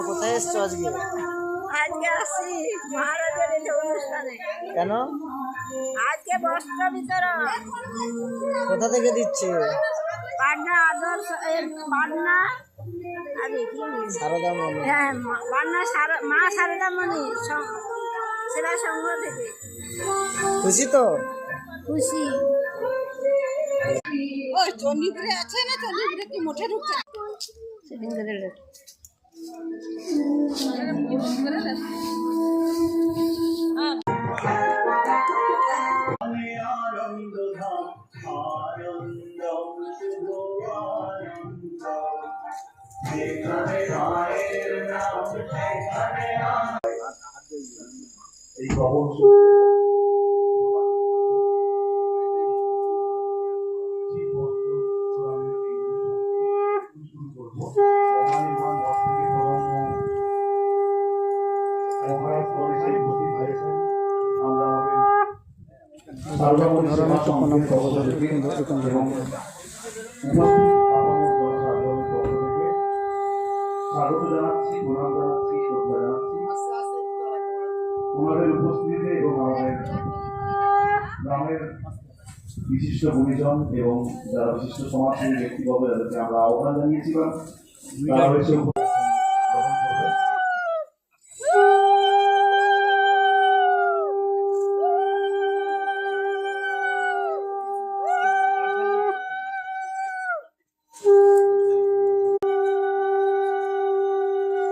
কোথায় এসছো আজকে? আজকে আসছি মহারাজের এই অনুষ্ঠানে। কেন? আজকে বস্ত্র বিতরণ। কোথা থেকে দিচ্ছে? পাটনা আদর্শ পাটনা সারদামণি। হ্যাঁ, পাটনা মা সারদামণি সেবা সংঘ থেকে। খুশি তো? খুশি। ওই চণ্ডীপুরে আছে না? চণ্ডীপুরে কি মোটে ঢুকছে? এই খবর স্বাগত জানাচ্ছি, প্রণাম জানাচ্ছি, শ্রদ্ধা জানাচ্ছি ওনাদের উপস্থিতিতে এবং আমাদের গ্রামের বিশিষ্ট গুণীজন এবং যারা বিশিষ্ট সমাজসেবী ব্যক্তিবর্গ যাদেরকে আমরা আহ্বান জানিয়েছিলাম তারা হয়েছে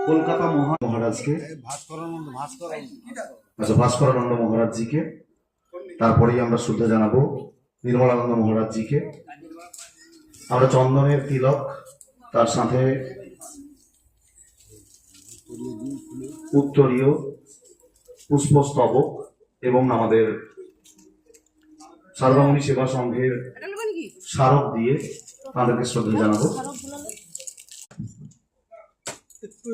কলকাতা মহারাজকে, আচ্ছা ভাস্করানন্দ মহারাজজিকে, তারপরেই আমরা শ্রদ্ধা জানাবো নির্মলানন্দ মহারাজজিকে। আমরা চন্দনের তিলক, তার সাথে উত্তরীয় পুষ্পস্তবক এবং আমাদের সারদামণি সেবা সংঘের স্মারক দিয়ে তাদেরকে শ্রদ্ধা জানাবো। একটু